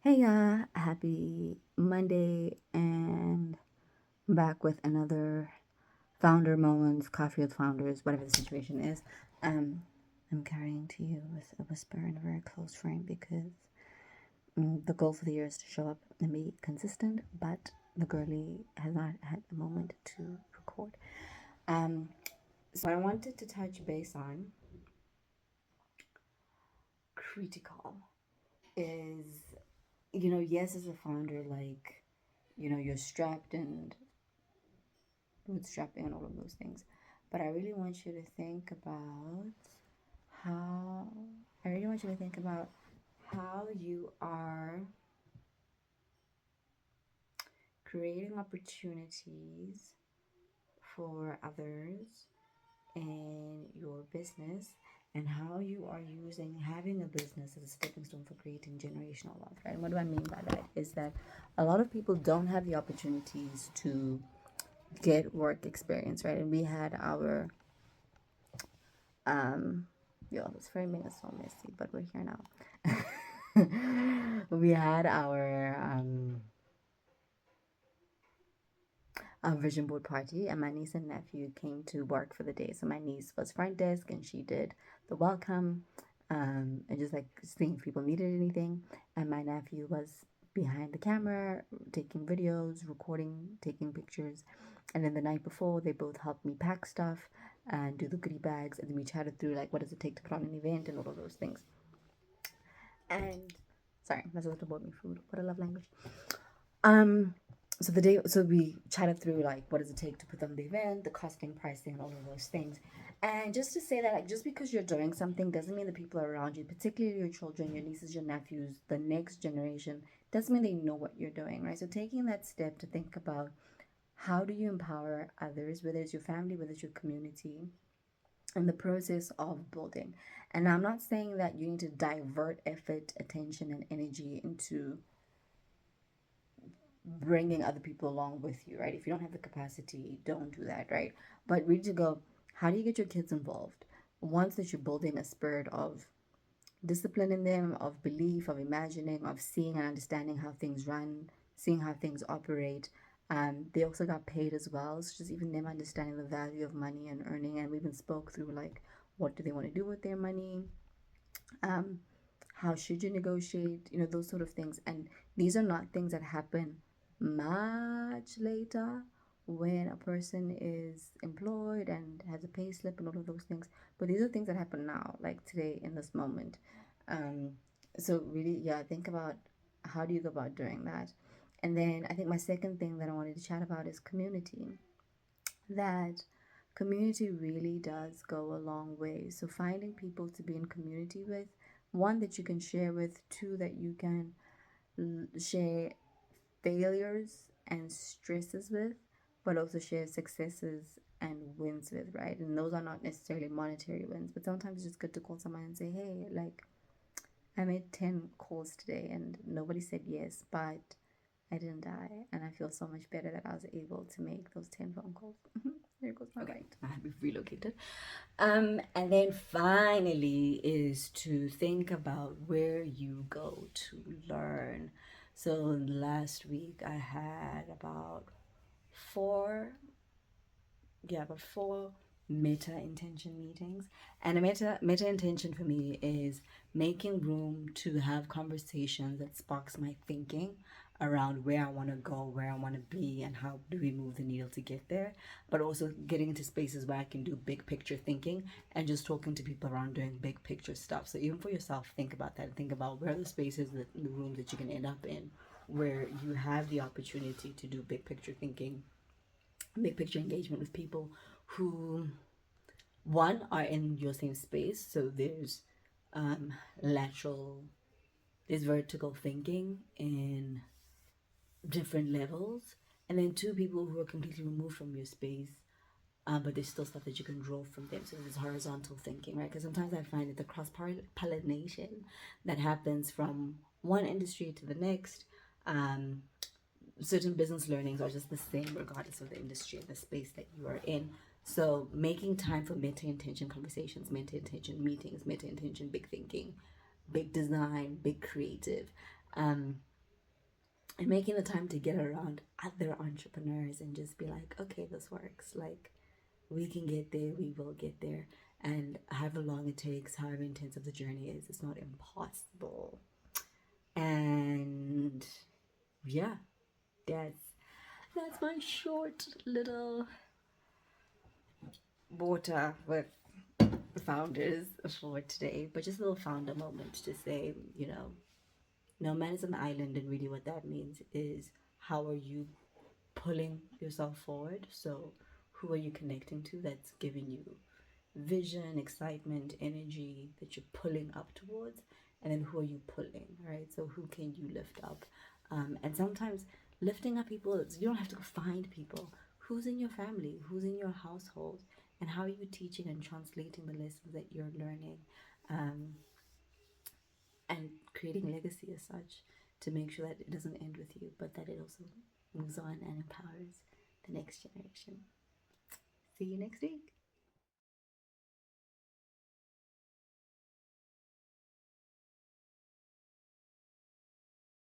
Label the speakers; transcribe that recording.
Speaker 1: Hey, happy Monday, and I'm back with another founder moments, coffee with founders, whatever the situation is. Um, I'm carrying to you with a whisper in a very close frame because the goal for the year is to show up and be consistent, but the girly has not had a moment to record. Um, so I wanted to touch base on critical is, yes, as a founder, like, you're strapped and bootstrapping and all of those things. But I really want you to think about how I really want you to think about how you are creating opportunities for others in your business and how you are using having a business as a stepping stone for creating generational wealth, right? And what do I mean by that is that a lot of people don't have the opportunities to get work experience, right? And we had our Um, yo, this framing is so messy, but we're here now. We had our vision board party, and my niece and nephew came to work for the day. So my niece was front desk, and she did the welcome, and just like seeing if people needed anything. And my nephew was behind the camera, taking videos, recording, taking pictures. And then the night before, they both helped me pack stuff and do the goodie bags, and then we chatted through like what does it take to put on an event and all of those things. And sorry, my sister bought me food. What a love language. Um, so we chatted through like what does it take to put on the event, the costing, pricing, and all of those things. And just to say that, like, just because you're doing something doesn't mean the people around you, particularly your children, your nieces, your nephews, the next generation, doesn't mean they know what you're doing, right? So taking that step to think about how do you empower others, whether it's your family, whether it's your community, in the process of building. And I'm not saying that you need to divert effort, attention, and energy into bringing other people along with you, right? If you don't have the capacity, don't do that, right? But really to go, how do you get your kids involved? Once that you're building a spirit of discipline in them, of belief, of imagining, of seeing and understanding how things run, seeing how things operate. They also got paid as well. So just even them understanding the value of money and earning. And we even spoke through like what do they want to do with their money? Um, how should you negotiate? Those sort of things. And these are not things that happen much later when a person is employed and has a pay slip and all of those things. But these are things that happen now, like today in this moment. Um, so really, yeah, think about how do you go about doing that. And then I think my second thing that I wanted to chat about is community. That community really does go a long way. So finding people to be in community with, one that you can share with, two that you can share failures and stresses with, but also share successes and wins with, right? And those are not necessarily monetary wins, but sometimes it's just good to call someone and say, hey, like, I made 10 calls today and nobody said yes, but I didn't die. And I feel so much better that I was able to make those 10 phone calls. There goes my light. I had to be relocated. And then finally is to think about where you go to learn. So last week I had four, about four meta intention meetings. And a meta intention for me is making room to have conversations that sparks my thinking around where I want to go, where I want to be, and how do we move the needle to get there. But also getting into spaces where I can do big picture thinking and just talking to people around doing big picture stuff. So even for yourself, think about that. Think about where are the spaces, the rooms that you can end up in, where you have the opportunity to do big picture thinking, big picture engagement with people who, one, are in your same space. So there's um, lateral, there's vertical thinking in different levels. And then two, people who are completely removed from your space, but there's still stuff that you can draw from them. So there's horizontal thinking, right? Because sometimes I find that the cross pollination that happens from one industry to the next, um, certain business learnings are just the same regardless of the industry and the space that you are in. So making time for meta intention conversations, meta intention meetings, meta intention big thinking, big design, big creative, and making the time to get around other entrepreneurs and just be like, okay, this works. Like, we can get there, we will get there. And however long it takes, however intensive the journey is, it's not impossible. And yeah, that's my short little water with founders for today. But just a little founder moment to say, no man is an island, and really what that means is how are you pulling yourself forward? So who are you connecting to that's giving you vision, excitement, energy that you're pulling up towards? And then who are you pulling, right? So who can you lift up? And sometimes lifting up people, you don't have to find people. Who's in your family? Who's in your household? And how are you teaching and translating the lessons that you're learning? Um, and creating legacy as such, to make sure that it doesn't end with you, but that it also moves on and empowers the next generation. See you next week.